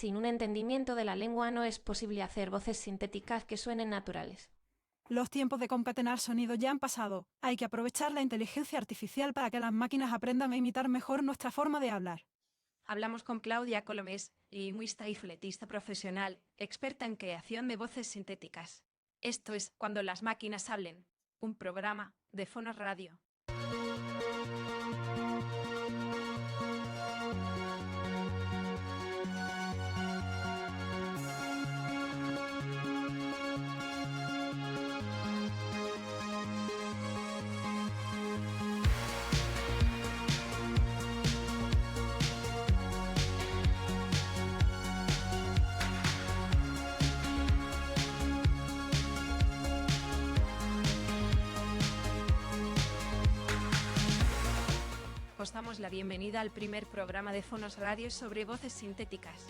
Sin un entendimiento de la lengua no es posible hacer voces sintéticas que suenen naturales. Los tiempos de concatenar sonidos ya han pasado. Hay que aprovechar la inteligencia artificial para que las máquinas aprendan a imitar mejor nuestra forma de hablar. Hablamos con Claudia Colomés, lingüista y fletista profesional, experta en creación de voces sintéticas. Esto es Cuando las máquinas hablen, un programa de Fonos Radio. Os damos la bienvenida al primer programa de Fonos Radio sobre voces sintéticas.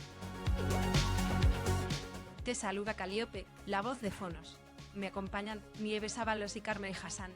Te saluda Calíope, la voz de Fonos. Me acompañan Nieves Ábalos y Carmen Hassan.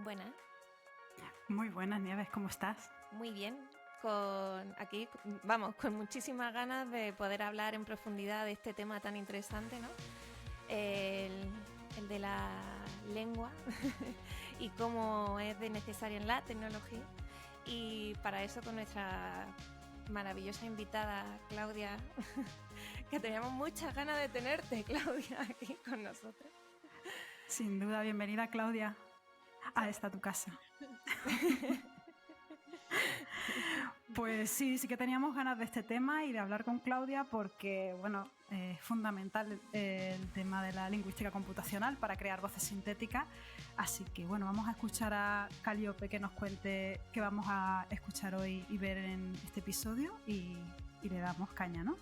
Buenas, Muy buenas, Nieves, ¿cómo estás? muy bien. Con muchísimas ganas de poder hablar en profundidad de este tema tan interesante, ¿no? El, el de la lengua y cómo es de necesaria en la tecnología. Y para eso con nuestra maravillosa invitada Claudia, que teníamos muchas ganas de tenerte, Claudia, aquí con nosotros. Sin duda, bienvenida, Claudia, a esta tu casa. Pues sí que teníamos ganas de este tema y de hablar con Claudia porque, bueno, es fundamental el tema de la lingüística computacional para crear voces sintéticas. Así que, bueno, vamos a escuchar a Calíope que nos cuente qué vamos a escuchar hoy y ver en este episodio y le damos caña, ¿no?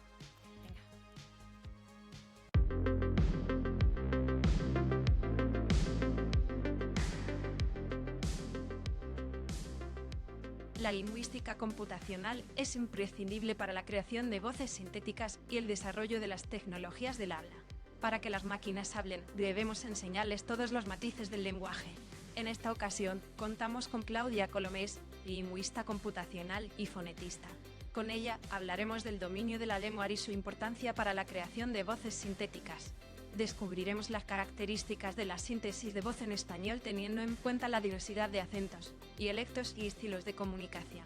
La lingüística computacional es imprescindible para la creación de voces sintéticas y el desarrollo de las tecnologías del habla. Para que las máquinas hablen, debemos enseñarles todos los matices del lenguaje. En esta ocasión, contamos con Claudia Colomés, lingüista computacional y fonetista. Con ella, hablaremos del dominio de la lengua y su importancia para la creación de voces sintéticas. Descubriremos las características de la síntesis de voz en español teniendo en cuenta la diversidad de acentos, dialectos y estilos de comunicación.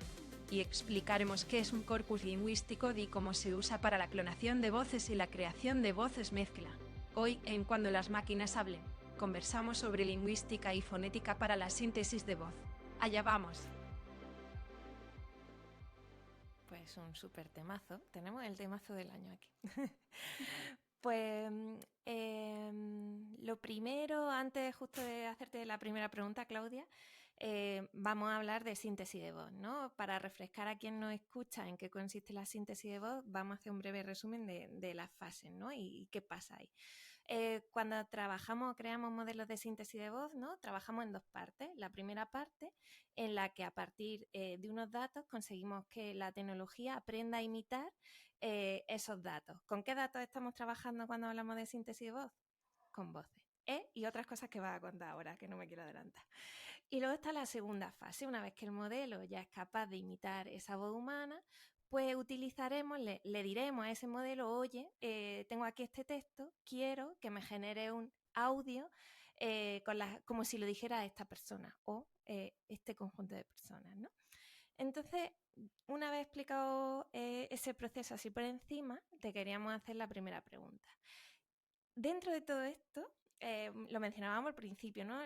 Y explicaremos qué es un corpus lingüístico y cómo se usa para la clonación de voces y la creación de voces mezcla. Hoy, en Cuando las máquinas hablen, conversamos sobre lingüística y fonética para la síntesis de voz. Allá vamos. Pues un súper temazo. Tenemos el temazo del año aquí. Pues lo primero, antes justo de hacerte la primera pregunta, Claudia, vamos a hablar de síntesis de voz, ¿no? Para refrescar a quien nos escucha en qué consiste la síntesis de voz, vamos a hacer un breve resumen de las fases, ¿no? Y qué pasa ahí. Cuando creamos modelos de síntesis de voz, ¿no? Trabajamos en dos partes. La primera parte, en la que a partir de unos datos conseguimos que la tecnología aprenda a imitar esos datos. ¿Con qué datos estamos trabajando cuando hablamos de síntesis de voz? Con voces. Y otras cosas que vas a contar ahora, que no me quiero adelantar. Y luego está la segunda fase. Una vez que el modelo ya es capaz de imitar esa voz humana, pues le diremos a ese modelo, oye, tengo aquí este texto, quiero que me genere un audio como si lo dijera a esta persona o este conjunto de personas, ¿no? Entonces, una vez explicado ese proceso así por encima, te queríamos hacer la primera pregunta. Dentro de todo esto, lo mencionábamos al principio, ¿no?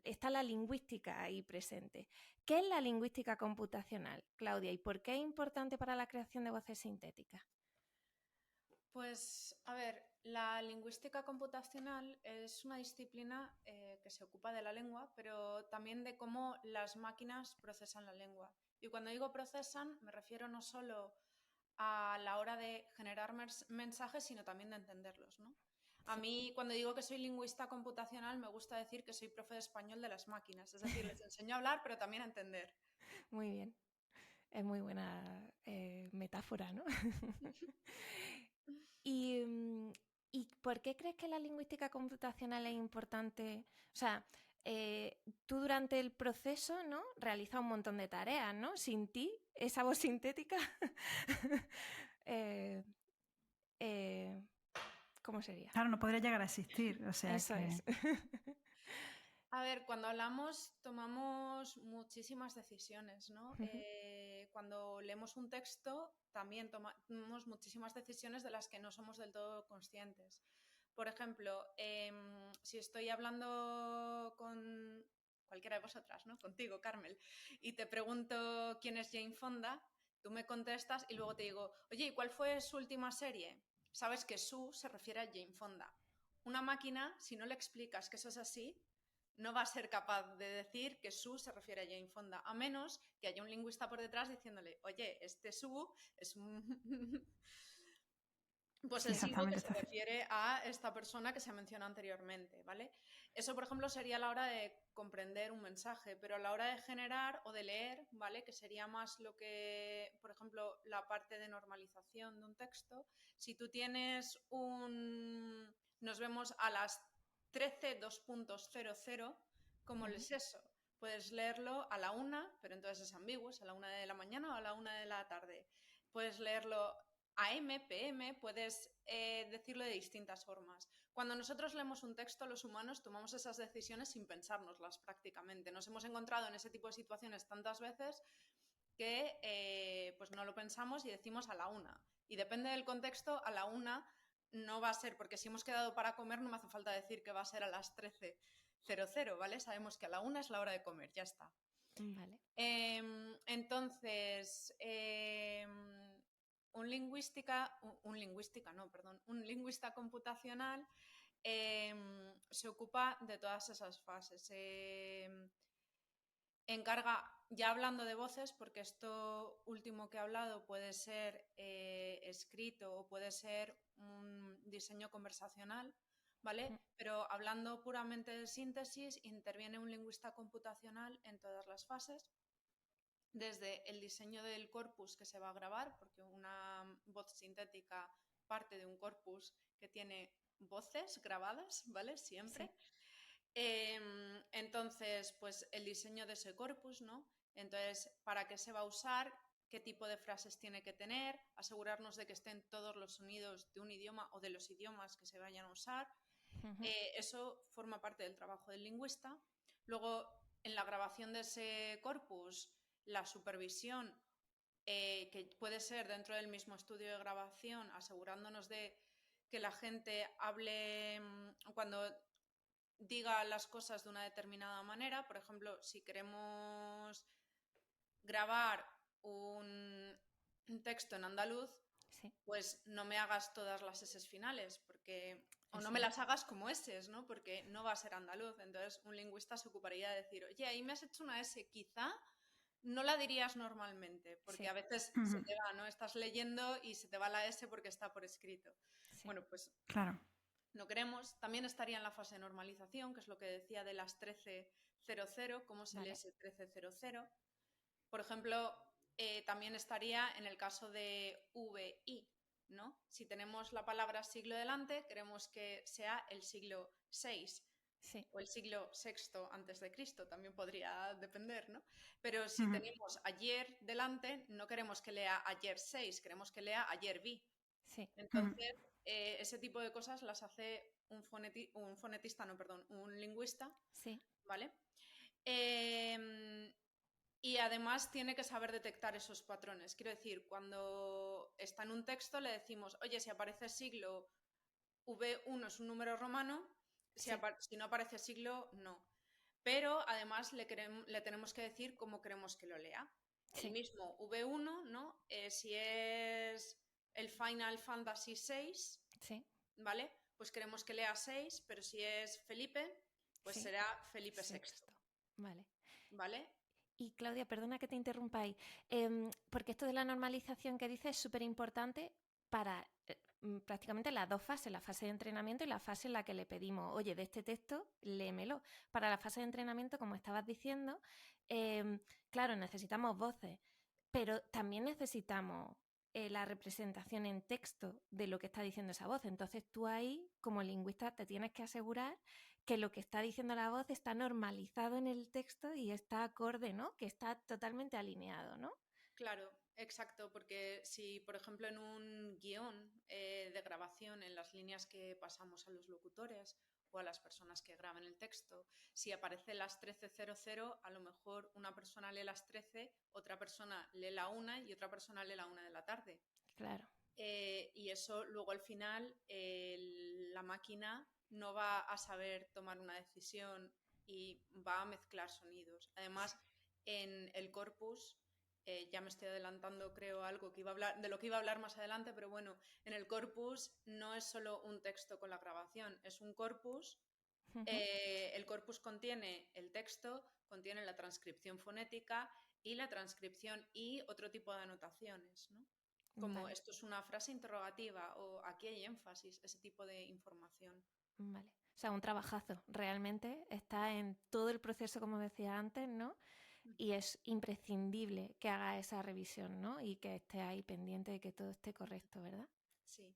Está la lingüística ahí presente. ¿Qué es la lingüística computacional, Claudia? ¿Y por qué es importante para la creación de voces sintéticas? Pues, a ver, la lingüística computacional es una disciplina que se ocupa de la lengua, pero también de cómo las máquinas procesan la lengua. Y cuando digo procesan, me refiero no solo a la hora de generar mensajes, sino también de entenderlos, ¿no? A mí, cuando digo que soy lingüista computacional, me gusta decir que soy profe de español de las máquinas. Es decir, les enseño a hablar, pero también a entender. Muy bien. Es muy buena metáfora, ¿no? ¿Y, ¿y por qué crees que la lingüística computacional es importante? O sea, tú durante el proceso, ¿no? Realizas un montón de tareas, ¿no? Sin ti, esa voz sintética, eh, eh, ¿cómo sería? Claro, no podría llegar a existir. O sea Eso que... es. A ver, cuando hablamos tomamos muchísimas decisiones, ¿no? Cuando leemos un texto también tomamos muchísimas decisiones de las que no somos del todo conscientes. Por ejemplo, si estoy hablando con cualquiera de vosotras, ¿no? Contigo, Carmel, y te pregunto quién es Jane Fonda, tú me contestas y luego te digo, oye, ¿y cuál fue su última serie? Sabes que su se refiere a Jane Fonda. Una máquina, si no le explicas que eso es así, no va a ser capaz de decir que su se refiere a Jane Fonda, a menos que haya un lingüista por detrás diciéndole, oye, este su es un... Pues Sí, el sigo que exactamente. se refiere a esta persona que se menciona anteriormente, ¿vale? Eso, por ejemplo, sería a la hora de comprender un mensaje, pero a la hora de generar o de leer, ¿vale? Que sería más lo que, por ejemplo, la parte de normalización de un texto. Si tú tienes un... Nos vemos a las 13:00, ¿cómo es eso? Puedes leerlo a la 1, pero entonces es ambiguo, es a la 1 de la mañana o a la 1 de la tarde. Puedes leerlo AM, PM, puedes decirlo de distintas formas. Cuando nosotros leemos un texto, los humanos tomamos esas decisiones sin pensárnoslas prácticamente. Nos hemos encontrado en ese tipo de situaciones tantas veces que pues no lo pensamos y decimos a la 1. Y depende del contexto, a la 1 no va a ser, porque si hemos quedado para comer no me hace falta decir que va a ser a las 13:00, ¿vale? Sabemos que a la 1 es la hora de comer, ya está. Vale. Entonces... un lingüista computacional se ocupa de todas esas fases. Encarga, ya hablando de voces, porque esto último que he hablado puede ser escrito o puede ser un diseño conversacional, ¿vale? Pero hablando puramente de síntesis, interviene un lingüista computacional en todas las fases. Desde el diseño del corpus que se va a grabar, porque una voz sintética parte de un corpus que tiene voces grabadas, ¿vale? Siempre. Sí. Entonces, pues el diseño de ese corpus, ¿no? Entonces, ¿para qué se va a usar? ¿Qué tipo de frases tiene que tener? Asegurarnos de que estén todos los sonidos de un idioma o de los idiomas que se vayan a usar. Eso forma parte del trabajo del lingüista. Luego, en la grabación de ese corpus, la supervisión, que puede ser dentro del mismo estudio de grabación, asegurándonos de que la gente hable cuando diga las cosas de una determinada manera. Por ejemplo, si queremos grabar un texto en andaluz, Sí. pues no me hagas todas las S finales, porque... O no Eso me es. las hagas como S, ¿no? Porque no va a ser andaluz. Entonces, un lingüista se ocuparía de decir, oye, ahí me has hecho una S, quizá no la dirías normalmente, porque Sí. a veces se te va, ¿no? Estás leyendo y se te va la S porque está por escrito. Sí. Bueno, pues Claro. no queremos. También estaría en la fase de normalización, que es lo que decía de las 13:00, cómo se lee ese 13:00. Por ejemplo, también estaría en el caso de VI, ¿no? Si tenemos la palabra siglo delante, queremos que sea el siglo VI. Sí. O el siglo VI antes de Cristo, también podría depender, ¿no? Pero si tenemos ayer delante, no queremos que lea ayer 6, queremos que lea ayer vi. Sí. Entonces, ese tipo de cosas las hace un lingüista, Sí. ¿vale? Y además tiene que saber detectar esos patrones. Quiero decir, cuando está en un texto le decimos, oye, si aparece siglo, V1 es un número romano, si no aparece siglo, no. Pero además le tenemos que decir cómo queremos que lo lea. Sí. El mismo V1, ¿no? Si es el Final Fantasy VI, Sí. ¿vale? Pues queremos que lea 6, pero si es Felipe, pues Sí. será Felipe VI. Vale. ¿Vale? Y Claudia, perdona que te interrumpa ahí, porque esto de la normalización que dices es súper importante para prácticamente las dos fases, la fase de entrenamiento y la fase en la que le pedimos, oye, de este texto, léemelo. Para la fase de entrenamiento, como estabas diciendo, claro, necesitamos voces, pero también necesitamos la representación en texto de lo que está diciendo esa voz. Entonces tú ahí, como lingüista, te tienes que asegurar que lo que está diciendo la voz está normalizado en el texto y está acorde, ¿no? Que está totalmente alineado, ¿no? Claro, exacto, porque si, por ejemplo, en un guión de grabación, en las líneas que pasamos a los locutores o a las personas que graban el texto, si aparece las 13:00, a lo mejor una persona lee las 13, otra persona lee la 1 y otra persona lee la 1 de la tarde. Claro. Y eso luego al final la máquina no va a saber tomar una decisión y va a mezclar sonidos. Además, en el corpus, ya me estoy adelantando, creo, algo que iba a hablar, de lo que iba a hablar más adelante, pero bueno, en el corpus no es solo un texto con la grabación, es un corpus. El corpus contiene el texto, contiene la transcripción fonética y la transcripción y otro tipo de anotaciones, ¿no? Como Vale. esto es una frase interrogativa o aquí hay énfasis, ese tipo de información. Vale. O sea, un trabajazo. Realmente está en todo el proceso, como decía antes, ¿no? Y es imprescindible que haga esa revisión, ¿no? Y que esté ahí pendiente de que todo esté correcto, ¿verdad? Sí.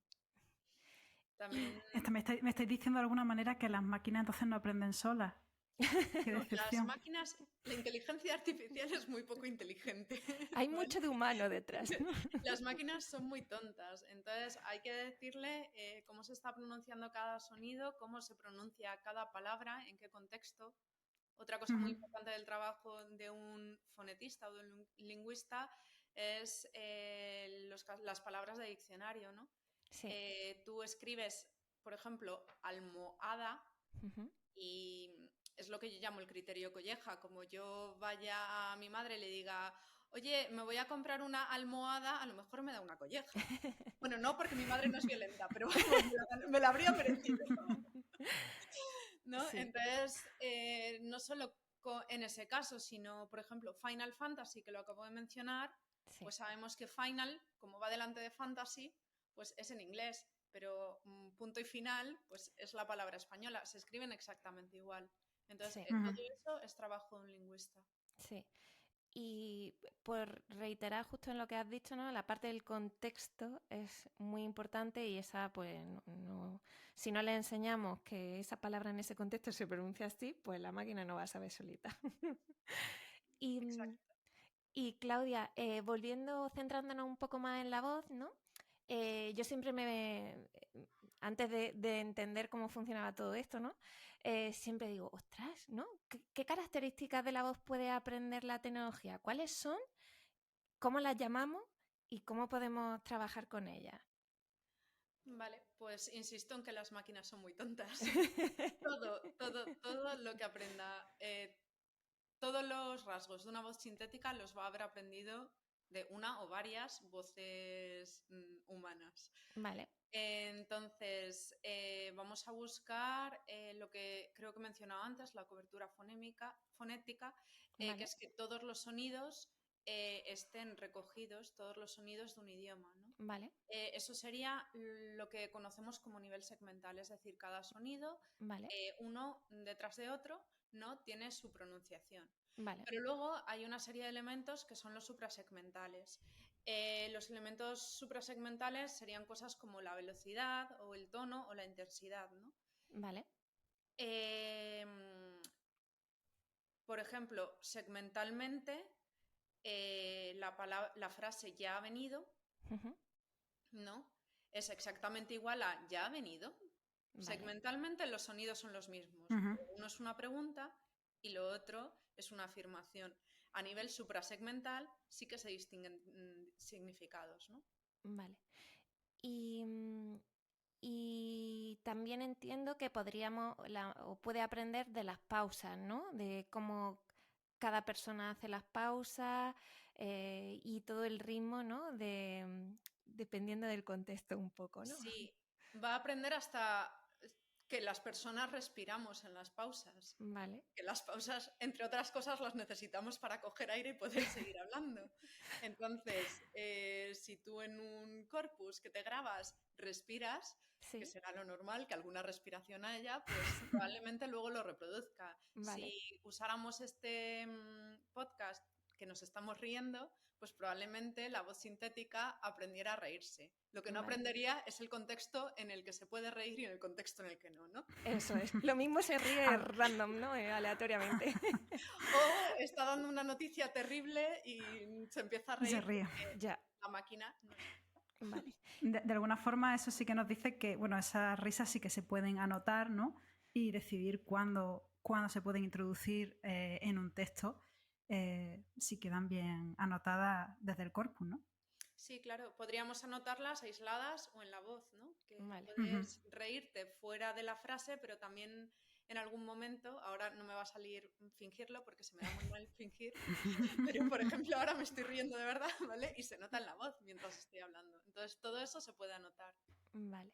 También... Me estáis diciendo de alguna manera que las máquinas entonces no aprenden solas. Qué No, las decepción. máquinas, la inteligencia artificial es muy poco inteligente. Hay ¿vale? mucho de humano detrás, ¿no? Las máquinas son muy tontas, entonces hay que decirle cómo se está pronunciando cada sonido, cómo se pronuncia cada palabra, en qué contexto. Otra cosa muy importante del trabajo de un fonetista o de un lingüista es las palabras de diccionario, ¿no? Sí. Tú escribes, por ejemplo, almohada y es lo que yo llamo el criterio colleja. Como yo vaya a mi madre y le diga, oye, me voy a comprar una almohada, a lo mejor me da una colleja. Bueno, no, porque mi madre no es violenta, pero vamos, me la habría merecido. ¿No? Sí. Entonces, no solo en ese caso, sino, por ejemplo, Final Fantasy, que lo acabo de mencionar, Sí. pues sabemos que Final, como va delante de Fantasy, pues es en inglés, pero punto y final, pues es la palabra española, se escriben exactamente igual. Entonces, Sí. todo eso es trabajo de un lingüista. Sí. Y por reiterar justo en lo que has dicho, ¿no? La parte del contexto es muy importante y esa, pues, si no le enseñamos que esa palabra en ese contexto se pronuncia así, pues la máquina no va a saber solita. Exacto. Y Claudia, volviendo, centrándonos un poco más en la voz, ¿no? Yo siempre antes de entender cómo funcionaba todo esto, ¿no? Siempre digo, ostras, ¿no? ¿Qué características de la voz puede aprender la tecnología? ¿Cuáles son? ¿Cómo las llamamos? ¿Y cómo podemos trabajar con ellas? Vale, pues insisto en que las máquinas son muy tontas. Todo lo que aprenda, todos los rasgos de una voz sintética los va a haber aprendido de una o varias voces humanas. Vale. Entonces, vamos a buscar lo que creo que he mencionado antes, la cobertura fonética, Vale. que es que todos los sonidos estén recogidos, todos los sonidos de un idioma, ¿no? Vale. Eso sería lo que conocemos como nivel segmental, es decir, cada sonido, Vale. uno detrás de otro, no tiene su pronunciación. Vale. Pero luego hay una serie de elementos que son los suprasegmentales. Los elementos suprasegmentales serían cosas como la velocidad o el tono o la intensidad, ¿no? Vale. Por ejemplo, segmentalmente, la frase ya ha venido, ¿no? Es exactamente igual a ya ha venido. Vale. Segmentalmente los sonidos son los mismos. Uno es una pregunta y lo otro es una afirmación. A nivel suprasegmental sí que se distinguen significados, ¿no? Vale. Y también entiendo que o puede aprender de las pausas, ¿no? De cómo cada persona hace las pausas y todo el ritmo, ¿no? Dependiendo del contexto un poco, ¿no? Sí, va a aprender hasta que las personas respiramos en las pausas. Vale. Que las pausas, entre otras cosas, las necesitamos para coger aire y poder seguir hablando. Entonces, si tú en un corpus que te grabas respiras, Sí. que será lo normal, que alguna respiración haya, pues probablemente luego lo reproduzca. Vale. Si usáramos este podcast que nos estamos riendo, pues probablemente la voz sintética aprendiera a reírse. Lo que no Vale. aprendería es el contexto en el que se puede reír y en el contexto en el que no, ¿no? Eso es. Lo mismo se ríe random, ¿no? Aleatoriamente. O está dando una noticia terrible y se empieza a reír. Se ríe. Ya. La máquina no. Vale. De alguna forma eso sí que nos dice que, bueno, esas risas sí que se pueden anotar, ¿no? Y decidir cuándo se pueden introducir en un texto, si quedan bien anotadas desde el corpus, ¿no? Sí, claro, podríamos anotarlas aisladas o en la voz, ¿no? Que Vale. puedes reírte fuera de la frase, pero también en algún momento, ahora no me va a salir fingirlo porque se me da muy mal fingir, pero por ejemplo ahora me estoy riendo de verdad, ¿vale? Y se nota en la voz mientras estoy hablando. Entonces todo eso se puede anotar. Vale.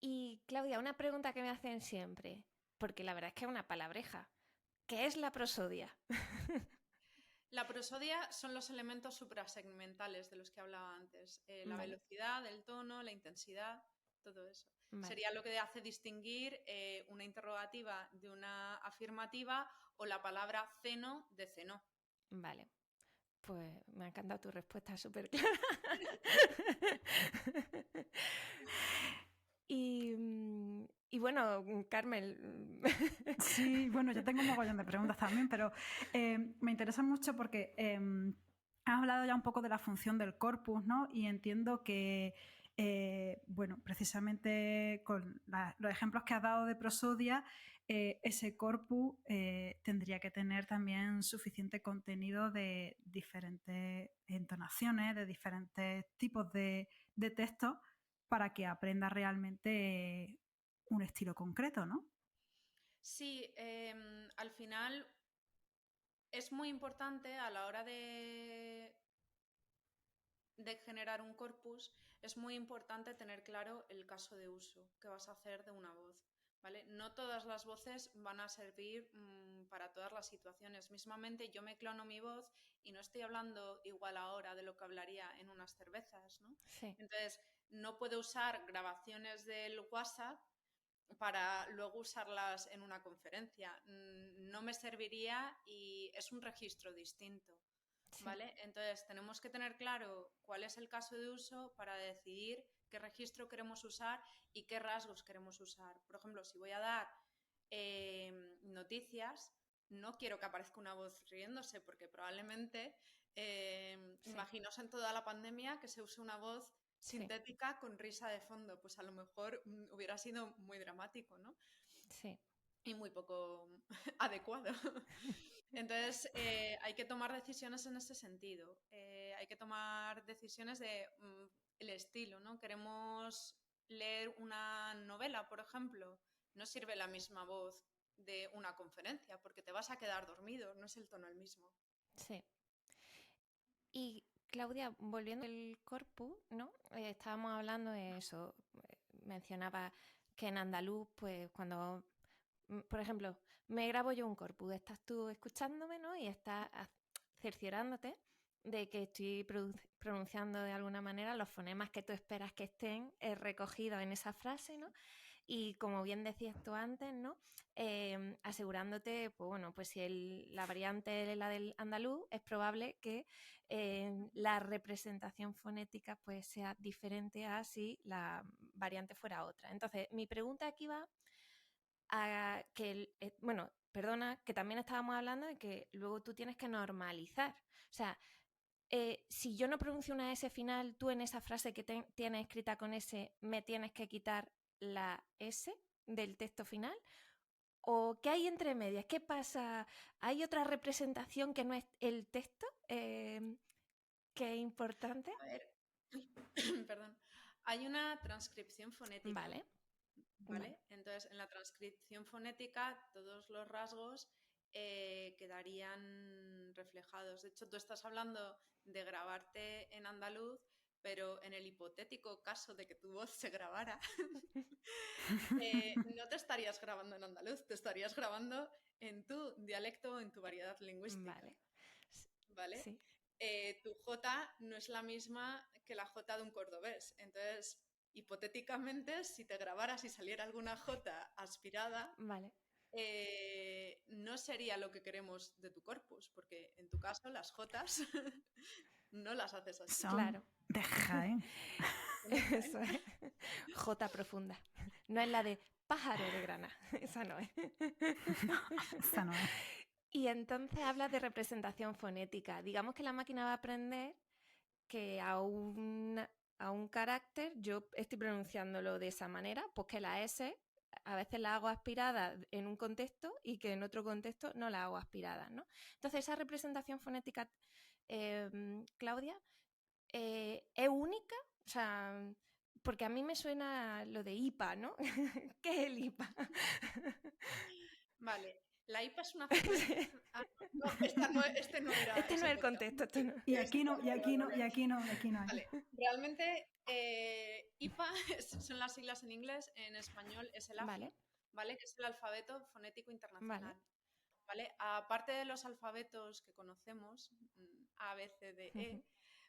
Y Claudia, una pregunta que me hacen siempre, porque la verdad es que es una palabreja. ¿Qué es la prosodia? La prosodia son los elementos suprasegmentales de los que hablaba antes. La Vale. velocidad, el tono, la intensidad, todo eso. Vale. Sería lo que hace distinguir una interrogativa de una afirmativa o la palabra ceno de cenó. Vale. Pues me ha encantado tu respuesta, súper clara. Y bueno, Carmel. Sí, bueno, yo tengo un mogollón de preguntas también, pero me interesa mucho porque has hablado ya un poco de la función del corpus, ¿no? Y entiendo que, bueno, precisamente con los ejemplos que has dado de prosodia, ese corpus tendría que tener también suficiente contenido de diferentes entonaciones, de diferentes tipos de textos para que aprenda realmente un estilo concreto, ¿no? Sí, al final es muy importante a la hora de generar un corpus, es muy importante tener claro el caso de uso que vas a hacer de una voz. ¿Vale? No todas las voces van a servir para todas las situaciones. Mismamente yo me clono mi voz y no estoy hablando igual ahora de lo que hablaría en unas cervezas, ¿no? Sí. Entonces, no puedo usar grabaciones del WhatsApp para luego usarlas en una conferencia. No me serviría y es un registro distinto. Sí. ¿Vale? Entonces tenemos que tener claro cuál es el caso de uso para decidir qué registro queremos usar y qué rasgos queremos usar. Por ejemplo, si voy a dar noticias, no quiero que aparezca una voz riéndose porque probablemente, Sí. imaginaos en toda la pandemia que se use una voz sintética con risa de fondo, pues a lo mejor hubiera sido muy dramático, ¿no? Sí. Y muy poco adecuado. Entonces, hay que tomar decisiones en ese sentido. Hay que tomar decisiones de el estilo, ¿no? Queremos leer una novela, por ejemplo. No sirve la misma voz de una conferencia porque te vas a quedar dormido, no es el tono el mismo. Sí. Y Claudia, volviendo al corpus, ¿no? Estábamos hablando de eso. Mencionaba que en andaluz, pues cuando, por ejemplo, me grabo yo un corpus, estás tú escuchándome, ¿no? Y estás cerciorándote de que estoy pronunciando de alguna manera los fonemas que tú esperas que estén recogidos en esa frase, ¿no? Y como bien decías tú antes, ¿no? Asegurándote, pues bueno, pues si la variante es la del andaluz, es probable que la representación fonética pues sea diferente a si la variante fuera otra. Entonces, mi pregunta aquí va a que, bueno, perdona, que también estábamos hablando de que luego tú tienes que normalizar. O sea, si yo no pronuncio una S final, tú en esa frase que tienes escrita con S me tienes que quitar la S del texto final. ¿O qué hay entre medias? ¿Qué pasa? ¿Hay otra representación que no es el texto? ¿Qué es importante? A ver, perdón. Hay una transcripción fonética. Vale. ¿Vale? Entonces, en la transcripción fonética, todos los rasgos quedarían reflejados. De hecho, tú estás hablando de grabarte en andaluz, pero en el hipotético caso de que tu voz se grabara, no te estarías grabando en andaluz, te estarías grabando en tu dialecto o en tu variedad lingüística. ¿Vale? Sí. Tu J no es la misma que la J de un cordobés. Entonces, hipotéticamente, si te grabaras y saliera alguna J aspirada, Vale. no sería lo que queremos de tu corpus, porque en tu caso las Jotas no las haces así. Son Claro. de Jaén. Eso es. J profunda. No es la de pájaro de grana. Esa no es. No, esa no es. Y entonces hablas de representación fonética. Digamos que la máquina va a aprender que a un carácter yo estoy pronunciándolo de esa manera, pues que la S a veces la hago aspirada en un contexto y que en otro contexto no la hago aspirada, ¿no? Entonces esa representación fonética, Claudia, ¿es única? O sea, porque a mí me suena lo de IPA, ¿no? ¿Qué es el IPA? Vale, la IPA es una no, este no era Este no es el contexto. Este no. Y aquí no, y aquí no, y aquí no, y aquí no hay. Vale, realmente IPA son las siglas en inglés, en español es el AFI, ¿vale? Que es el alfabeto fonético internacional. ¿Vale? Aparte de los alfabetos que conocemos, A, B, C, D, E,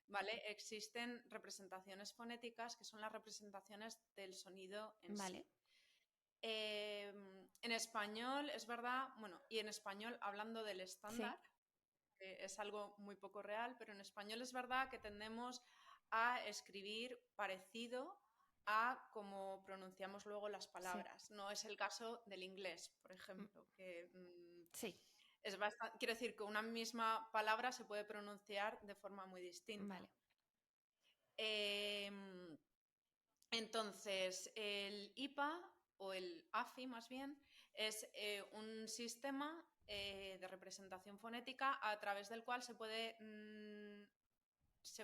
¿vale? Existen representaciones fonéticas que son las representaciones del sonido en sí. En español, es verdad, bueno, y en español, hablando del estándar, que es algo muy poco real, pero en español es verdad que tendemos a escribir parecido a cómo pronunciamos luego las palabras. No es el caso del inglés, por ejemplo, que es bastante, quiero decir que una misma palabra se puede pronunciar de forma muy distinta. Vale. Entonces, el IPA o el AFI más bien es un sistema de representación fonética a través del cual se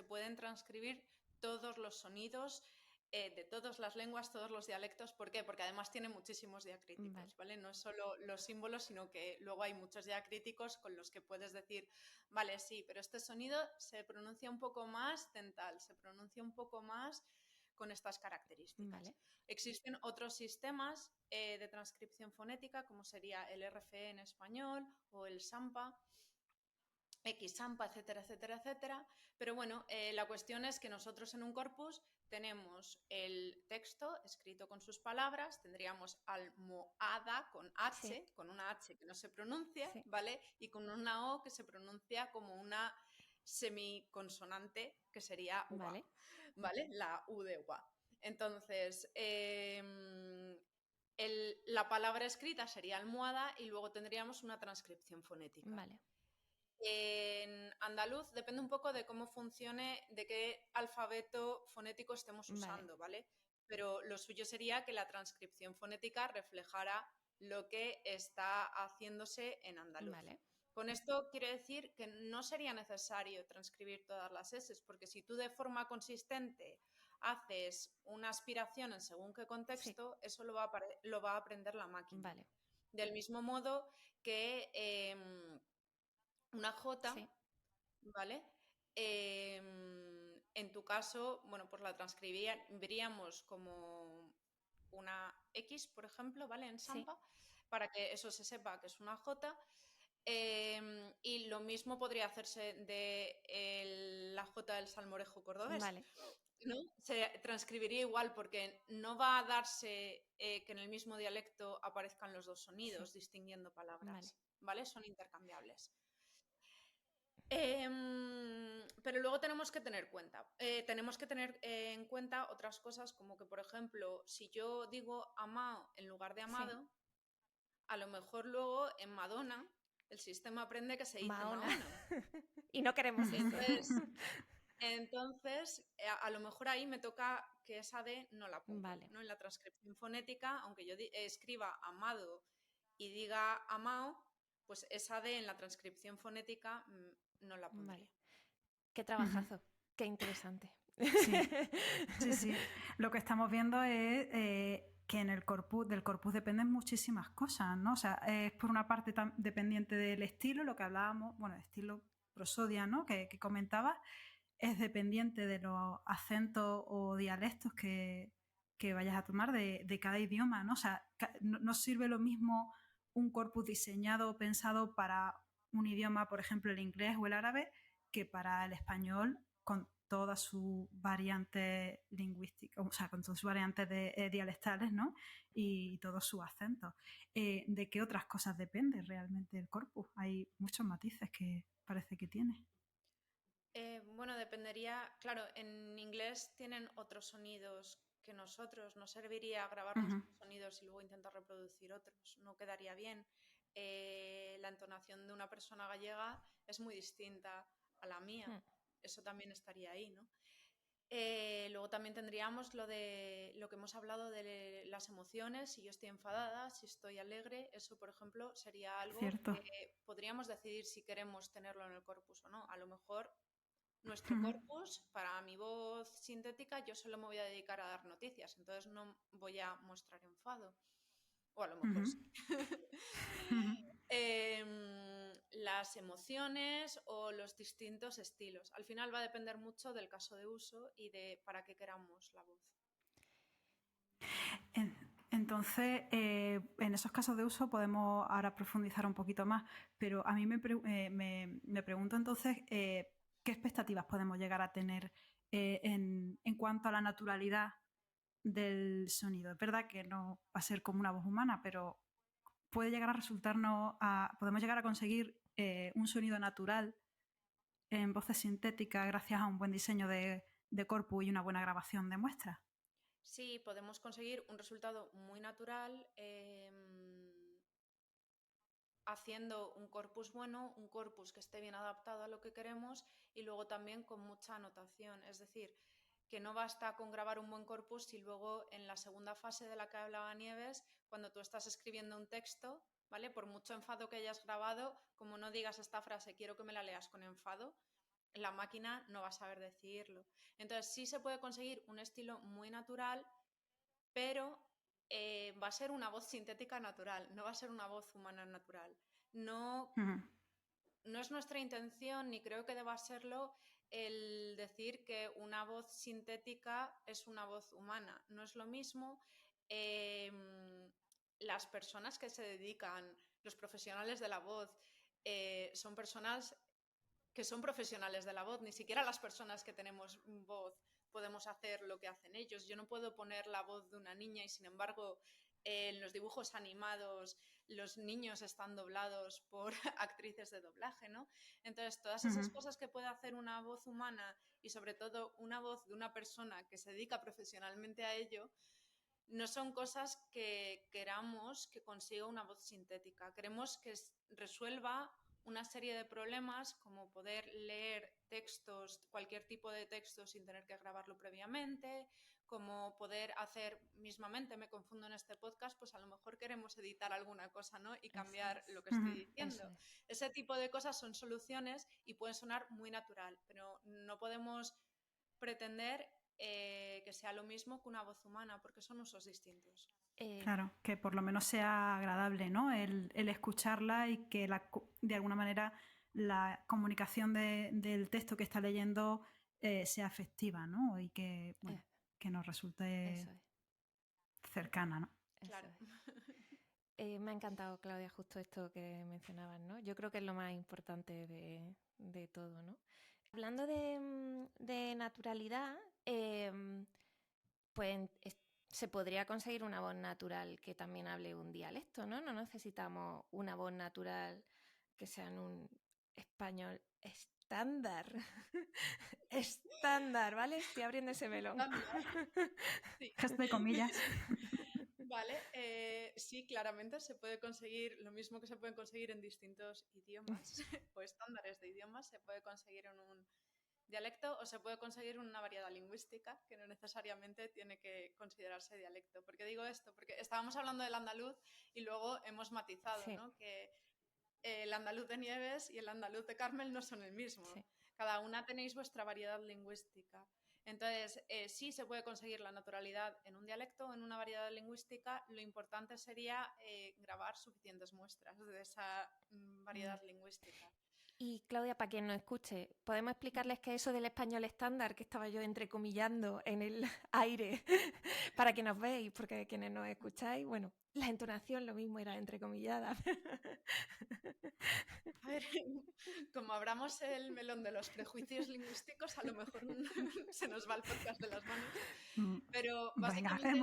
pueden transcribir todos los sonidos de todas las lenguas, todos los dialectos. ¿Por qué? Porque además tiene muchísimos diacríticos, ¿vale? No es solo los símbolos, sino que luego hay muchos diacríticos con los que puedes decir, vale, sí, pero este sonido se pronuncia un poco más dental, se pronuncia un poco más con estas características. Vale. Existen otros sistemas de transcripción fonética, como sería el RFE en español o el SAMPA, XAMPA, etcétera, etcétera, etcétera. Pero bueno, la cuestión es que nosotros en un corpus tenemos el texto escrito con sus palabras, tendríamos almohada con H, con una H que no se pronuncia, ¿vale? Y con una O que se pronuncia como una semiconsonante, que sería UA, ¿vale? La U de UA. Entonces, la palabra escrita sería almohada y luego tendríamos una transcripción fonética. Vale. En andaluz depende un poco de cómo funcione, de qué alfabeto fonético estemos usando, ¿vale? Pero lo suyo sería que la transcripción fonética reflejara lo que está haciéndose en andaluz. Vale. Con esto quiero decir que no sería necesario transcribir todas las S, porque si tú de forma consistente haces una aspiración en según qué contexto, eso lo va a aprender la máquina. Vale. Del mismo modo que una J, ¿vale? En tu caso, bueno, pues la transcribiríamos como una X, por ejemplo, ¿vale? En SAMPA, para que eso se sepa que es una J. Y lo mismo podría hacerse de la J del salmorejo cordobés. Vale. ¿No? Se transcribiría igual porque no va a darse que en el mismo dialecto aparezcan los dos sonidos distinguiendo palabras, ¿vale? Son intercambiables. Pero luego tenemos que tener en cuenta otras cosas, como que, por ejemplo, si yo digo amao en lugar de amado, a lo mejor luego en Madonna el sistema aprende que se dice Mahona. Y no queremos eso. Entonces, a lo mejor ahí me toca que esa D no la pongo, vale. ¿no? En la transcripción fonética, aunque yo escriba amado y diga amao, pues esa D en la transcripción fonética no la pondría. Vale. Qué trabajazo, qué interesante. Sí. Lo que estamos viendo es que en del corpus dependen muchísimas cosas, ¿no? O sea, es por una parte dependiente del estilo, lo que hablábamos, bueno, estilo prosodia, ¿no? Que comentabas, es dependiente de los acentos o dialectos que vayas a tomar de cada idioma, ¿no? O sea, no sirve lo mismo un corpus diseñado o pensado para un idioma, por ejemplo, el inglés o el árabe, que para el español con todas sus variantes lingüísticas, o sea, con todas sus variantes dialectales, ¿no? Y todos sus acentos. ¿De qué otras cosas depende realmente el corpus? Hay muchos matices que parece que tiene. Bueno, dependería, claro, en inglés tienen otros sonidos que nosotros, nos serviría grabar nuestros sonidos y luego intentar reproducir otros, no quedaría bien. La entonación de una persona gallega es muy distinta a la mía, eso también estaría ahí, ¿no? Luego también tendríamos lo que hemos hablado de las emociones, si yo estoy enfadada, si estoy alegre, eso por ejemplo sería algo que podríamos decidir si queremos tenerlo en el corpus o no. A lo mejor nuestro corpus, para mi voz sintética, yo solo me voy a dedicar a dar noticias, entonces no voy a mostrar enfado. O a lo mejor sí. Las emociones o los distintos estilos. Al final va a depender mucho del caso de uso y de para qué queramos la voz. Entonces, en esos casos de uso podemos ahora profundizar un poquito más, pero a mí me pregunto entonces qué expectativas podemos llegar a tener en cuanto a la naturalidad del sonido. Es verdad que no va a ser como una voz humana, pero puede llegar a resultarnos, podemos llegar a conseguir un sonido natural en voces sintéticas gracias a un buen diseño de corpus y una buena grabación de muestras. Sí, podemos conseguir un resultado muy natural haciendo un corpus bueno, un corpus que esté bien adaptado a lo que queremos y luego también con mucha anotación. Es decir, que no basta con grabar un buen corpus si luego en la segunda fase de la que hablaba Nieves, cuando tú estás escribiendo un texto, ¿vale? Por mucho enfado que hayas grabado, como no digas esta frase, quiero que me la leas con enfado, la máquina no va a saber decirlo. Entonces sí se puede conseguir un estilo muy natural, pero va a ser una voz sintética natural, no va a ser una voz humana natural. No, no es nuestra intención, ni creo que deba serlo, el decir que una voz sintética es una voz humana. No es lo mismo. Las personas que se dedican, los profesionales de la voz, son personas que son profesionales de la voz, ni siquiera las personas que tenemos voz podemos hacer lo que hacen ellos. Yo no puedo poner la voz de una niña y sin embargo en los dibujos animados los niños están doblados por actrices de doblaje, ¿no? Entonces todas esas cosas que puede hacer una voz humana y sobre todo una voz de una persona que se dedica profesionalmente a ello, no son cosas que queramos que consiga una voz sintética. Queremos que resuelva una serie de problemas como poder leer textos, cualquier tipo de texto sin tener que grabarlo previamente, como poder hacer mismamente, me confundo en este podcast, pues a lo mejor queremos editar alguna cosa, ¿no? Y cambiar lo que estoy diciendo. Ese tipo de cosas son soluciones y pueden sonar muy natural, pero no podemos pretender que sea lo mismo que una voz humana, porque son usos distintos. Claro, que por lo menos sea agradable, ¿no? El escucharla y que de alguna manera la comunicación del texto que está leyendo sea afectiva, ¿no? Y que, bueno, que nos resulte cercana, ¿no? Claro. Me ha encantado, Claudia, justo esto que mencionabas, ¿no? Yo creo que es lo más importante de todo, ¿no? Hablando de naturalidad, pues se podría conseguir una voz natural que también hable un dialecto, ¿no? No necesitamos una voz natural que sea en un español estándar. Estándar, ¿vale? Estoy abriendo ese melón. Sí. Gesto de comillas. Vale, sí, claramente se puede conseguir lo mismo que se puede conseguir en distintos idiomas o estándares de idiomas, se puede conseguir en un dialecto o se puede conseguir en una variedad lingüística que no necesariamente tiene que considerarse dialecto. ¿Por qué digo esto? Porque estábamos hablando del andaluz y luego hemos matizado, sí, ¿no? Que el andaluz de Nieves y el andaluz de Carmel no son el mismo. Sí. Cada una tenéis vuestra variedad lingüística. Entonces, sí se puede conseguir la naturalidad en un dialecto o en una variedad lingüística. Lo importante sería grabar suficientes muestras de esa variedad lingüística. Y Claudia, para quien nos escuche, ¿podemos explicarles qué es eso del español estándar que estaba yo entrecomillando en el aire para que nos veáis? Porque quienes nos escucháis, bueno, la entonación lo mismo era entrecomillada. A ver, como abramos el melón de los prejuicios lingüísticos, a lo mejor se nos va el podcast de las manos. Pero básicamente... Venga,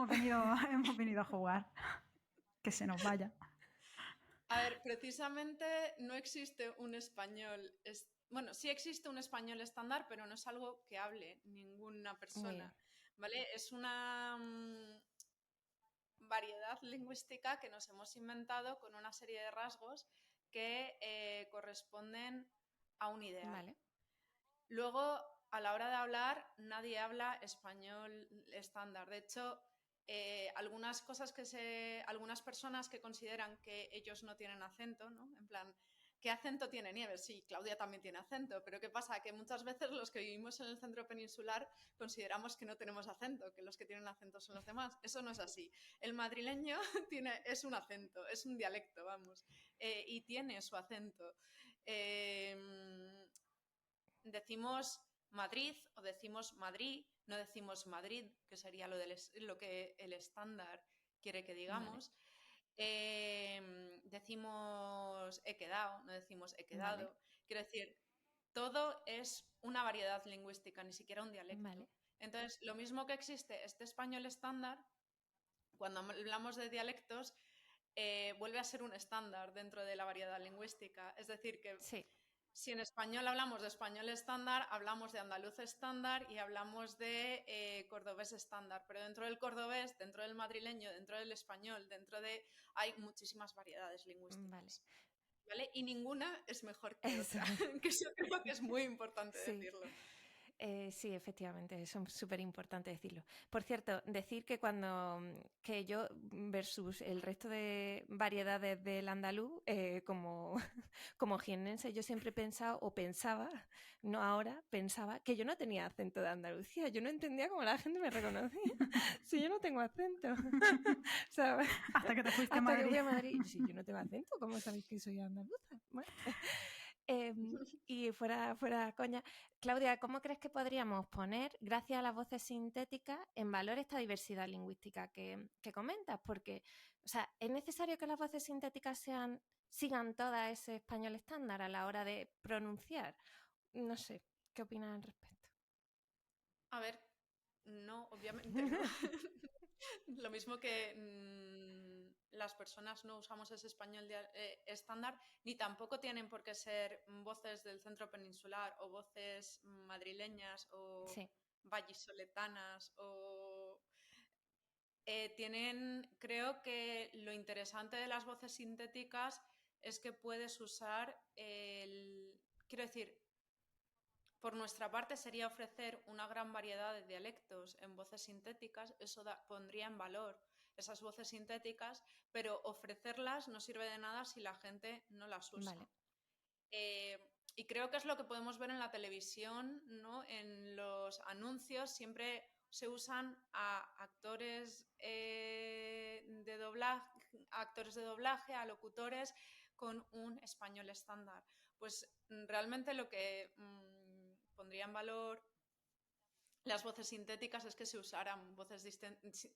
hemos venido a jugar. Que se nos vaya. A ver, precisamente no existe un español... Bueno, sí existe un español estándar, pero no es algo que hable ninguna persona, ¿vale? Es una variedad lingüística que nos hemos inventado con una serie de rasgos que corresponden a un ideal. Vale. Luego, a la hora de hablar, nadie habla español estándar. De hecho, algunas personas que consideran que ellos no tienen acento, ¿no? En plan, ¿qué acento tiene Nieves? Sí, Claudia también tiene acento, pero ¿qué pasa? Que muchas veces los que vivimos en el centro peninsular consideramos que no tenemos acento, que los que tienen acento son los demás. Eso no es así. El madrileño es un acento, es un dialecto, vamos, y tiene su acento. Decimos Madrid o decimos Madrid, no decimos Madrid, que sería lo que el estándar quiere que digamos. Vale. Decimos he quedado, no decimos he quedado. Vale. Quiero decir, todo es una variedad lingüística, ni siquiera un dialecto. Vale. Entonces, lo mismo que existe este español estándar, cuando hablamos de dialectos, vuelve a ser un estándar dentro de la variedad lingüística. Es decir, que si en español hablamos de español estándar, hablamos de andaluz estándar y hablamos de cordobés estándar. Pero dentro del cordobés, dentro del madrileño, dentro del español, hay muchísimas variedades lingüísticas. ¿Vale? Y ninguna es mejor que otra, que eso creo que es muy importante decirlo. Sí, efectivamente, eso es súper importante decirlo. Por cierto, decir que yo versus el resto de variedades del andaluz, como jiennense, yo siempre he pensado, o pensaba, no ahora, pensaba que yo no tenía acento de Andalucía. Yo no entendía cómo la gente me reconocía si yo no tengo acento. ¿Sabes? Hasta que te fuiste a Madrid. Que fui a Madrid. Si yo no tengo acento, ¿cómo sabéis que soy andaluza? Bueno. Y fuera coña, Claudia, ¿cómo crees que podríamos poner, gracias a las voces sintéticas, en valor esta diversidad lingüística que comentas? Porque, o sea, ¿es necesario que las voces sintéticas sigan todas ese español estándar a la hora de pronunciar? No sé, ¿qué opinas al respecto? A ver, no, obviamente no. Lo mismo que las personas no usamos ese español estándar, ni tampoco tienen por qué ser voces del centro peninsular o voces madrileñas o vallisoletanas o... creo que lo interesante de las voces sintéticas es que puedes usar quiero decir, por nuestra parte sería ofrecer una gran variedad de dialectos en voces sintéticas, eso pondría en valor esas voces sintéticas, pero ofrecerlas no sirve de nada si la gente no las usa. Vale. Y creo que es lo que podemos ver en la televisión, ¿no? En los anuncios siempre se usan a actores de doblaje, a locutores con un español estándar. Pues realmente lo que pondría en valor las voces sintéticas es que se usaran voces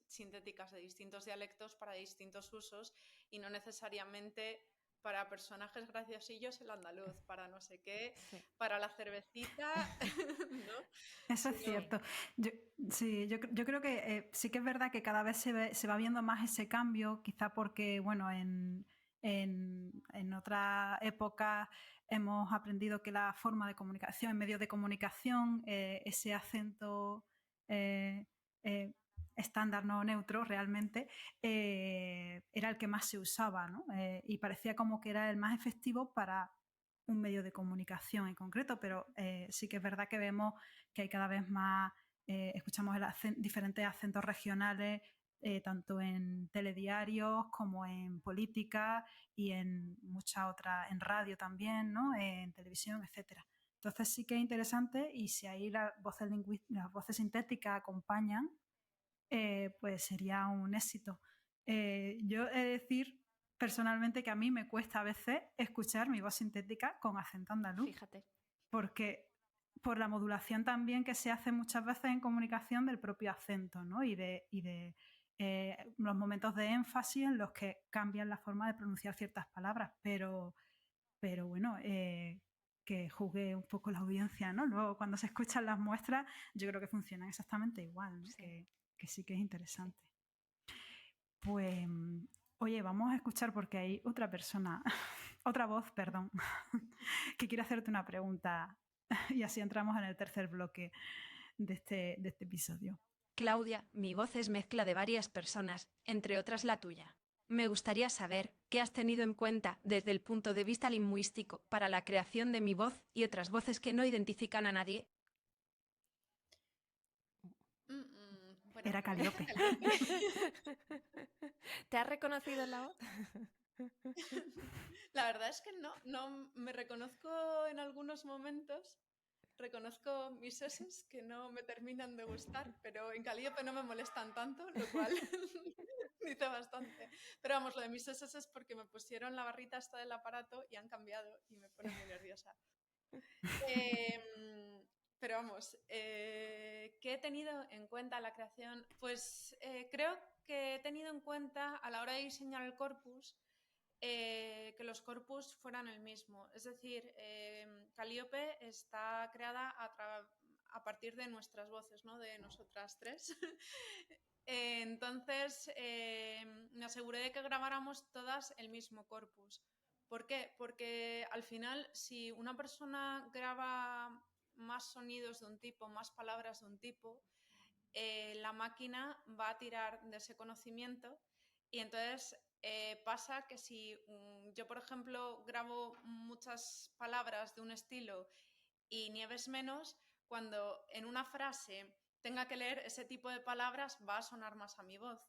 sintéticas de distintos dialectos para distintos usos y no necesariamente para personajes graciosillos el andaluz, para no sé qué, para la cervecita, ¿no? Eso es cierto. Yo creo que sí que es verdad que cada vez se va viendo más ese cambio, quizá porque, bueno, en otra época hemos aprendido que la forma de comunicación, en medios de comunicación, ese acento estándar, no neutro realmente, era el que más se usaba, ¿no? Y parecía como que era el más efectivo para un medio de comunicación en concreto, pero sí que es verdad que vemos que hay cada vez más, escuchamos diferentes acentos regionales, tanto en telediarios como en política y en muchas otras, en radio también, ¿no? En televisión, etcétera. Entonces sí que es interesante y si ahí las voces sintéticas acompañan, pues sería un éxito. Yo he de decir personalmente que a mí me cuesta a veces escuchar mi voz sintética con acento andaluz. Fíjate. Porque por la modulación también que se hace muchas veces en comunicación del propio acento, ¿no? Y de los momentos de énfasis en los que cambian la forma de pronunciar ciertas palabras. Pero bueno, que juzgue un poco la audiencia, ¿no? Luego, cuando se escuchan las muestras, yo creo que funcionan exactamente igual, ¿no? Sí. Que sí que es interesante. Pues, oye, vamos a escuchar porque hay otra persona, otra voz, perdón, que quiere hacerte una pregunta y así entramos en el tercer bloque de este episodio. Claudia, mi voz es mezcla de varias personas, entre otras la tuya. Me gustaría saber qué has tenido en cuenta desde el punto de vista lingüístico para la creación de mi voz y otras voces que no identifican a nadie. Bueno, Era Calíope. ¿Te has reconocido en la voz? La verdad es que no me reconozco en algunos momentos. Reconozco mis eses que no me terminan de gustar, pero en Calíope no me molestan tanto, lo cual dice bastante. Pero vamos, lo de mis eses es porque me pusieron la barrita esta del aparato y han cambiado y me pone muy nerviosa. Pero vamos, ¿qué he tenido en cuenta la creación? Pues creo que he tenido en cuenta a la hora de diseñar el corpus que los corpus fueran el mismo. Es decir, Calíope está creada a partir de nuestras voces, ¿no? De nosotras tres. Entonces, me aseguré de que grabáramos todas el mismo corpus. ¿Por qué? Porque al final, si una persona graba más sonidos de un tipo, más palabras de un tipo, la máquina va a tirar de ese conocimiento y entonces pasa que si yo, por ejemplo, grabo muchas palabras de un estilo y Nieves menos, cuando en una frase tenga que leer ese tipo de palabras va a sonar más a mi voz,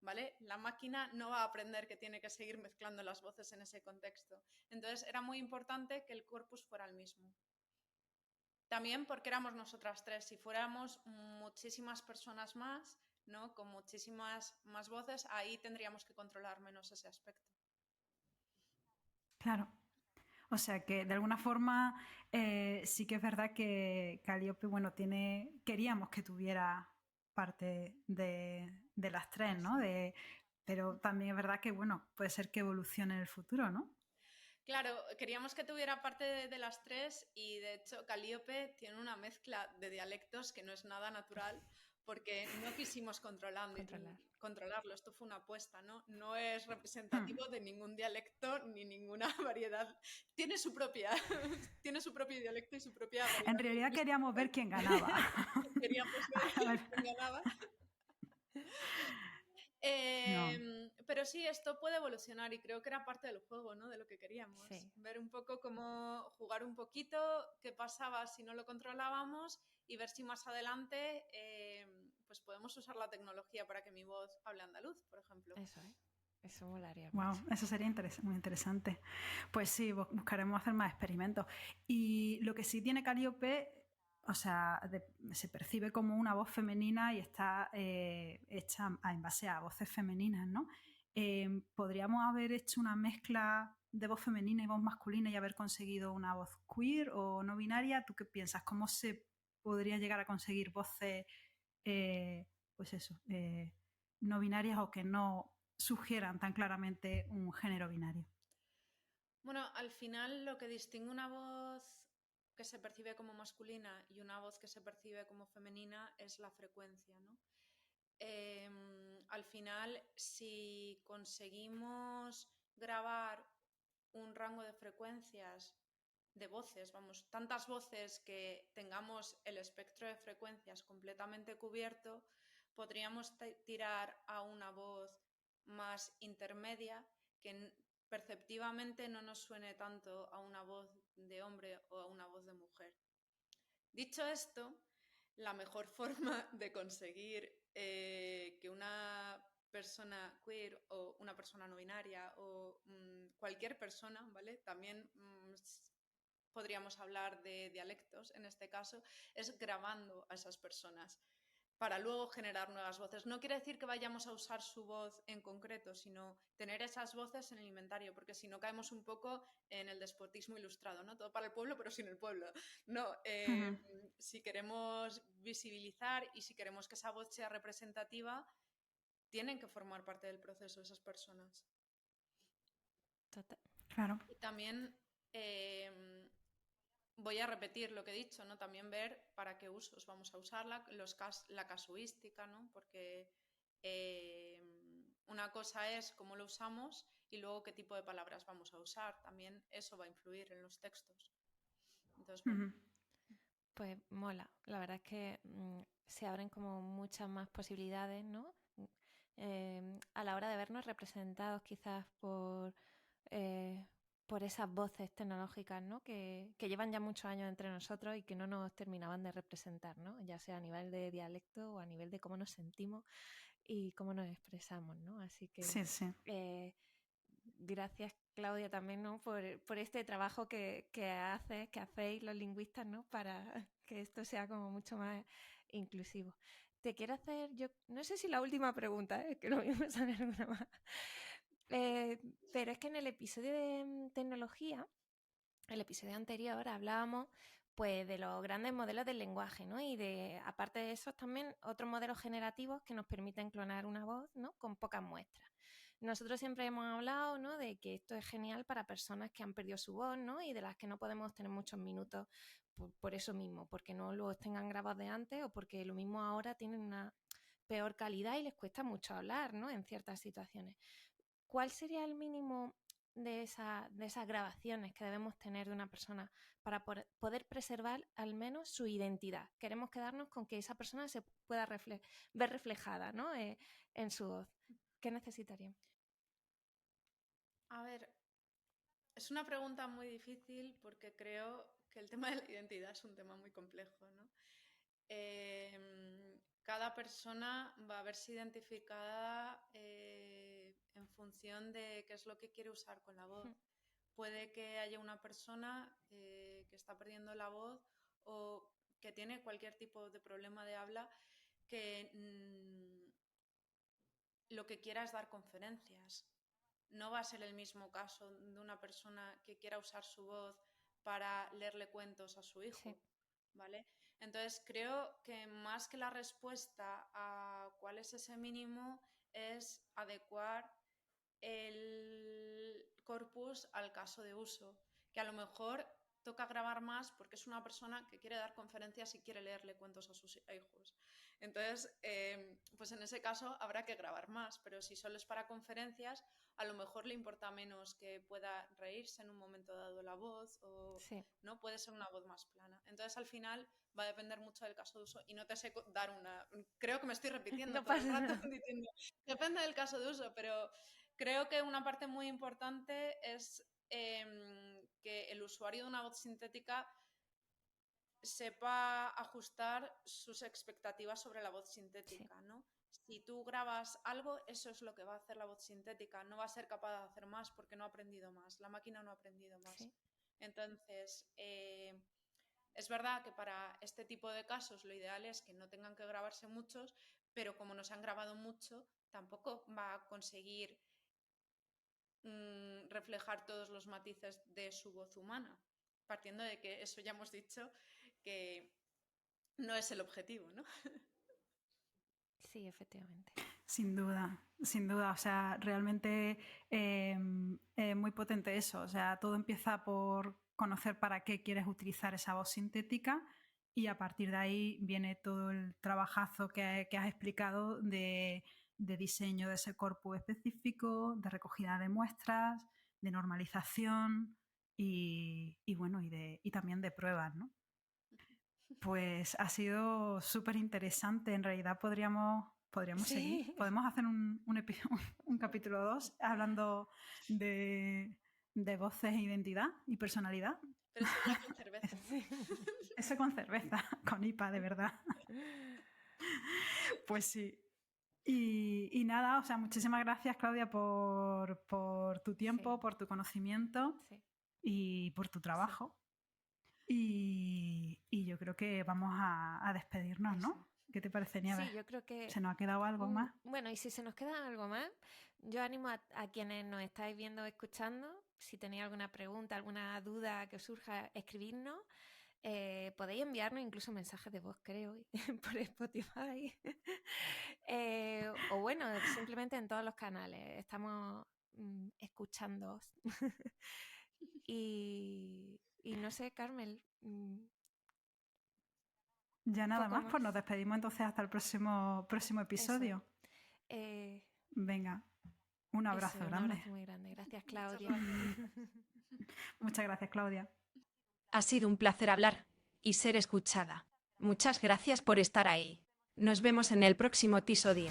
¿vale? La máquina no va a aprender que tiene que seguir mezclando las voces en ese contexto. Entonces era muy importante que el corpus fuera el mismo. También porque éramos nosotras tres. Si fuéramos muchísimas personas más, ¿no? Con muchísimas más voces, ahí tendríamos que controlar menos ese aspecto. Claro. O sea que de alguna forma sí que es verdad que Calíope, bueno, queríamos que tuviera parte de las tres, ¿no? Pero también es verdad que, bueno, puede ser que evolucione en el futuro, ¿no? Claro, queríamos que tuviera parte de las tres y de hecho Calíope tiene una mezcla de dialectos que no es nada natural porque no quisimos controlarlo. Esto fue una apuesta, ¿no? No es representativo de ningún dialecto ni ninguna variedad. Tiene su propio dialecto y su propia variedad. En realidad queríamos ver quién ganaba. Queríamos ver quién ganaba. No. Pero sí, esto puede evolucionar y creo que era parte del juego, ¿no? De lo que queríamos. Sí. Ver un poco cómo jugar un poquito, qué pasaba si no lo controlábamos y ver si más adelante pues podemos usar la tecnología para que mi voz hable andaluz, por ejemplo. Eso molaría Wow, mucho. eso sería muy interesante. Pues sí, buscaremos hacer más experimentos. Y lo que sí tiene Calíope, o sea, se percibe como una voz femenina y está hecha en base a voces femeninas, ¿no? ¿Podríamos haber hecho una mezcla de voz femenina y voz masculina y haber conseguido una voz queer o no binaria? ¿Tú qué piensas? ¿Cómo se podría llegar a conseguir voces, pues eso, no binarias o que no sugieran tan claramente un género binario? Bueno, al final lo que distingue una voz que se percibe como masculina y una voz que se percibe como femenina es la frecuencia, ¿no? Al final, si conseguimos grabar un rango de frecuencias de voces, vamos, tantas voces que tengamos el espectro de frecuencias completamente cubierto, podríamos tirar a una voz más intermedia que perceptivamente no nos suene tanto a una voz de hombre o a una voz de mujer. Dicho esto, la mejor forma de conseguir que una persona queer o una persona no binaria o cualquier persona, ¿vale? También podríamos hablar de dialectos en este caso, es grabando a esas personas. para luego generar nuevas voces. No quiere decir que vayamos a usar su voz en concreto, sino tener esas voces en el inventario, porque si no caemos un poco en el despotismo ilustrado, ¿no? Todo para el pueblo, pero sin el pueblo. No, si queremos visibilizar y si queremos que esa voz sea representativa, tienen que formar parte del proceso esas personas. Total. Claro. Y también voy a repetir lo que he dicho, ¿no? También ver para qué usos vamos a usarla, la casuística, ¿no? Porque una cosa es cómo lo usamos y luego qué tipo de palabras vamos a usar. También eso va a influir en los textos. Entonces, bueno. Pues mola. La verdad es que se abren como muchas más posibilidades, ¿no? A la hora de vernos representados quizás por esas voces tecnológicas, ¿no? Que llevan ya muchos años entre nosotros y que no nos terminaban de representar, ¿no? Ya sea a nivel de dialecto o a nivel de cómo nos sentimos y cómo nos expresamos, ¿no? Así que Sí. Gracias, Claudia, también, ¿no? por este trabajo que hacéis los lingüistas, ¿no? Para que esto sea como mucho más inclusivo. Te quiero hacer, yo no sé si la última pregunta, que lo mismo sale alguna más. Pero es que en el episodio de tecnología, el episodio anterior, hablábamos pues de los grandes modelos del lenguaje, ¿no? Y aparte de esos también otros modelos generativos que nos permiten clonar una voz, ¿no? Con pocas muestras. Nosotros siempre hemos hablado, ¿no? De que esto es genial para personas que han perdido su voz, ¿no? Y de las que no podemos tener muchos minutos por eso mismo, porque no los tengan grabados de antes o porque lo mismo ahora tienen una peor calidad y les cuesta mucho hablar, ¿no? En ciertas situaciones. ¿Cuál sería el mínimo de esas grabaciones que debemos tener de una persona para poder preservar al menos su identidad? Queremos quedarnos con que esa persona se pueda ver reflejada, ¿no? En su voz. ¿Qué necesitaríamos? A ver, es una pregunta muy difícil porque creo que el tema de la identidad es un tema muy complejo, ¿no? Cada persona va a verse identificada en función de qué es lo que quiere usar con la voz. Puede que haya una persona que está perdiendo la voz o que tiene cualquier tipo de problema de habla que lo que quiera es dar conferencias. No va a ser el mismo caso de una persona que quiera usar su voz para leerle cuentos a su hijo, ¿vale? Entonces creo que más que la respuesta a cuál es ese mínimo es adecuar el corpus al caso de uso, que a lo mejor toca grabar más porque es una persona que quiere dar conferencias y quiere leerle cuentos a sus hijos. Entonces, pues en ese caso habrá que grabar más, pero si solo es para conferencias, a lo mejor le importa menos que pueda reírse en un momento dado la voz o no puede ser una voz más plana. Entonces, al final va a depender mucho del caso de uso y no te sé dar una... Creo que me estoy repitiendo todo el rato diciendo, depende del caso de uso, pero creo que una parte muy importante es que el usuario de una voz sintética sepa ajustar sus expectativas sobre la voz sintética, ¿no? Si tú grabas algo, eso es lo que va a hacer la voz sintética. No va a ser capaz de hacer más porque no ha aprendido más. La máquina no ha aprendido más. Entonces, es verdad que para este tipo de casos lo ideal es que no tengan que grabarse muchos, pero como no se han grabado mucho, tampoco va a conseguir reflejar todos los matices de su voz humana, partiendo de que eso ya hemos dicho que no es el objetivo, ¿no? Sí, efectivamente. Sin duda. O sea, realmente muy potente eso. O sea, todo empieza por conocer para qué quieres utilizar esa voz sintética y a partir de ahí viene todo el trabajazo que has explicado de diseño de ese corpus específico, de recogida de muestras, de normalización y bueno, y también de pruebas, ¿no? Pues ha sido súper interesante. En realidad podríamos seguir. Podemos hacer un capítulo 2 hablando de voces, identidad y personalidad. Pero eso ya con cerveza. Eso con cerveza, con IPA, de verdad. Pues sí. Y nada, o sea, muchísimas gracias, Claudia, por tu tiempo, por tu conocimiento y por tu trabajo. Y yo creo que vamos a despedirnos, ¿no? ¿Qué te parece, Nieves? Sí, yo creo que... ¿Se nos ha quedado algo más? Bueno, y si se nos queda algo más, yo animo a quienes nos estáis viendo o escuchando, si tenéis alguna pregunta, alguna duda que os surja, escribirnos. Podéis enviarnos incluso mensajes de voz, creo, por Spotify. O bueno, simplemente en todos los canales. Estamos escuchándoos. y no sé, Carmel. Ya nada más, pues nos despedimos entonces hasta el próximo episodio. Venga, un abrazo grande. Un abrazo muy grande. Gracias, Claudia. Muchas gracias, Claudia. Ha sido un placer hablar y ser escuchada. Muchas gracias por estar ahí. Nos vemos en el próximo episodio.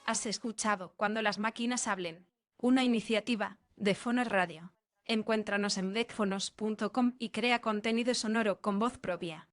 Has escuchado Cuando las máquinas hablen, una iniciativa de Fonos Radio. Encuéntranos en decfonos.com y crea contenido sonoro con voz propia.